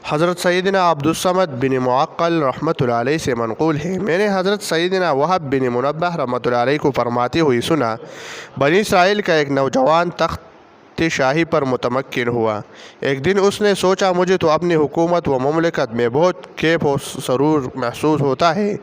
حضرت سیدنا عبدالصمد بن معقل رحمۃ اللہ علیہ سے منقول ہے، میں نے حضرت سیدنا وہب بن منبہ رحمۃ اللہ علیہ کو فرماتے ہوئے سنا، بنی اسرائیل کا ایک نوجوان تخت شاہی پر متمکن ہوا۔ ایک دن اس نے سوچا، مجھے تو اپنی حکومت و مملکت میں بہت کیف و سرور محسوس ہوتا ہے،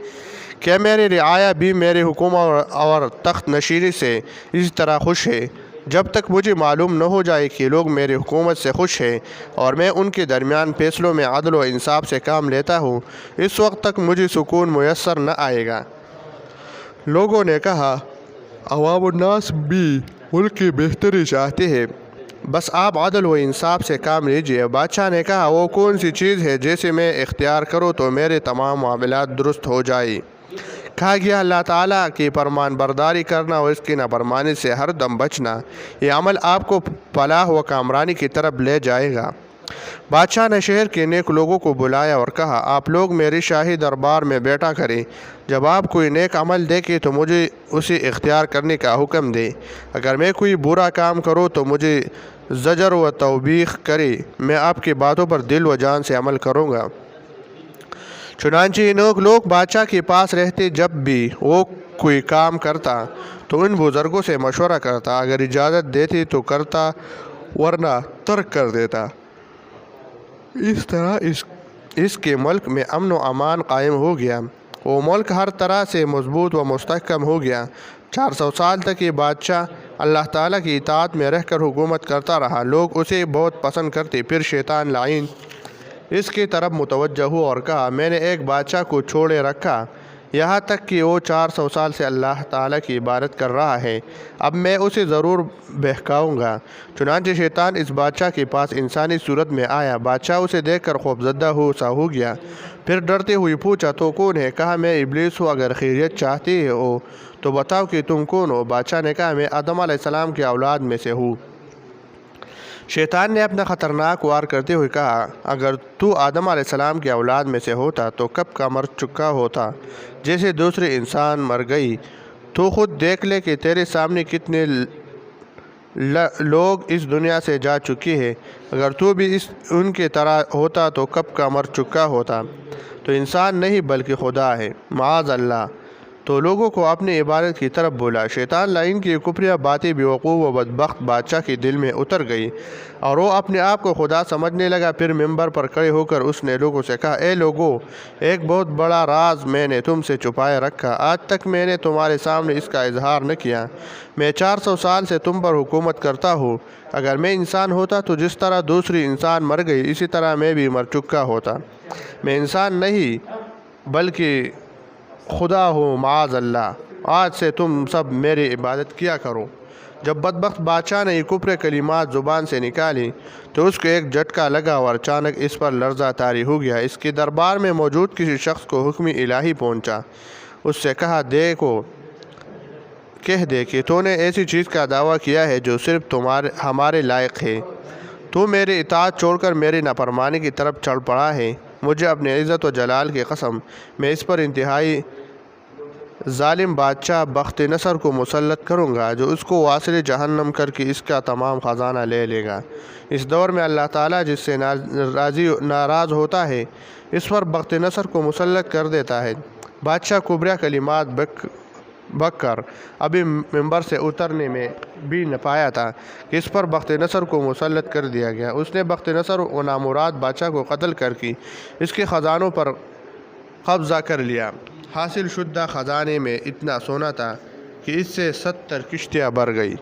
کیا میری رعایا بھی میری حکومت اور تخت نشینی سے اسی طرح خوش ہے؟ جب تک مجھے معلوم نہ ہو جائے کہ لوگ میری حکومت سے خوش ہیں اور میں ان کے درمیان فیصلوں میں عدل و انصاف سے کام لیتا ہوں، اس وقت تک مجھے سکون میسر نہ آئے گا۔ لوگوں نے کہا، عوام الناس بھی ملک کی بہتری چاہتے ہیں، بس آپ عدل و انصاف سے کام لیجیے۔ بادشاہ نے کہا، وہ کون سی چیز ہے جسے میں اختیار کروں تو میرے تمام معاملات درست ہو جائیں؟ کہا گیا، اللہ تعالیٰ کی فرمان برداری کرنا اور اس کی نافرمانی سے ہر دم بچنا، یہ عمل آپ کو فلاح و کامرانی کی طرف لے جائے گا۔ بادشاہ نے شہر کے نیک لوگوں کو بلایا اور کہا، آپ لوگ میری شاہی دربار میں بیٹھا کریں، جب آپ کوئی نیک عمل دیکھیں تو مجھے اسے اختیار کرنے کا حکم دیں، اگر میں کوئی برا کام کروں تو مجھے زجر و توبیخ کرے، میں آپ کی باتوں پر دل و جان سے عمل کروں گا۔ چنانچہ نیک لوگ بادشاہ کے پاس رہتے، جب بھی وہ کوئی کام کرتا تو ان بزرگوں سے مشورہ کرتا، اگر اجازت دیتے تو کرتا ورنہ ترک کر دیتا۔ اس طرح اس کے ملک میں امن و امان قائم ہو گیا، وہ ملک ہر طرح سے مضبوط و مستحکم ہو گیا۔ 400 سال تک یہ بادشاہ اللہ تعالیٰ کی اطاعت میں رہ کر حکومت کرتا رہا، لوگ اسے بہت پسند کرتے۔ پھر شیطان لعین اس کی طرف متوجہ ہوا اور کہا، میں نے ایک بادشاہ کو چھوڑے رکھا، یہاں تک کہ وہ 400 سال سے اللہ تعالیٰ کی عبادت کر رہا ہے، اب میں اسے ضرور بہکاؤں گا۔ چنانچہ شیطان اس بادشاہ کے پاس انسانی صورت میں آیا، بادشاہ اسے دیکھ کر خوفزدہ ہو گیا، پھر ڈرتے ہوئے پوچھا، تو کون ہے؟ کہا، میں ابلیس ہوں، اگر خیریت چاہتے ہو تو بتاؤ کہ تم کون ہو؟ بادشاہ نے کہا، میں آدم علیہ السلام کی اولاد میں سے ہوں۔ شیطان نے اپنا خطرناک وار کرتے ہوئے کہا، اگر تو آدم علیہ السلام کی اولاد میں سے ہوتا تو کب کا مر چکا ہوتا، جیسے دوسرے انسان مر گئی۔ تو خود دیکھ لے کہ تیرے سامنے کتنے لوگ اس دنیا سے جا چکے ہیں، اگر تو بھی ان کی طرح ہوتا تو کب کا مر چکا ہوتا۔ تو انسان نہیں بلکہ خدا ہے، معاذ اللہ۔ تو لوگوں کو اپنی عبادت کی طرف بولا۔ شیطان لعین کی کفریہ باتیں بیوقوف و بدبخت بادشاہ کے دل میں اتر گئی اور وہ اپنے آپ کو خدا سمجھنے لگا۔ پھر ممبر پر کھڑے ہو کر اس نے لوگوں سے کہا، اے لوگو، ایک بہت بڑا راز میں نے تم سے چھپائے رکھا، آج تک میں نے تمہارے سامنے اس کا اظہار نہ کیا۔ میں 400 سال سے تم پر حکومت کرتا ہوں، اگر میں انسان ہوتا تو جس طرح دوسری انسان مر گئی اسی طرح میں بھی مر چکا ہوتا۔ میں انسان نہیں بلکہ خدا ہوں، معاذ اللہ۔ آج سے تم سب میری عبادت کیا کرو۔ جب بدبخت بادشاہ نے یہ کفر کلمات زبان سے نکالی تو اس کو ایک جھٹکا لگا اور اچانک اس پر لرزہ طاری ہو گیا۔ اس کے دربار میں موجود کسی شخص کو حکم الہی پہنچا، اس سے کہا، کہہ دے کہ تو نے ایسی چیز کا دعویٰ کیا ہے جو صرف ہمارے لائق ہے، تو میری اطاعت چھوڑ کر میری نافرمانی کی طرف چڑھ پڑا ہے۔ مجھے اپنی عزت و جلال کی قسم، میں اس پر انتہائی ظالم بادشاہ بخت نصر کو مسلط کروں گا، جو اس کو واصل جہنم کر کے اس کا تمام خزانہ لے لے گا۔ اس دور میں اللہ تعالیٰ جس سے ناراض ہوتا ہے اس پر بخت نصر کو مسلط کر دیتا ہے۔ بادشاہ کبریہ کلمات بک کر ابھی ممبر سے اترنے میں بھی نہ پایا تھا کہ اس پر بخت نصر کو مسلط کر دیا گیا۔ اس نے بخت نصر و نامراد بادشاہ کو قتل کر کے اس کے خزانوں پر قبضہ کر لیا۔ حاصل شدہ خزانے میں اتنا سونا تھا کہ اس سے 70 کشتیاں بھر گئی۔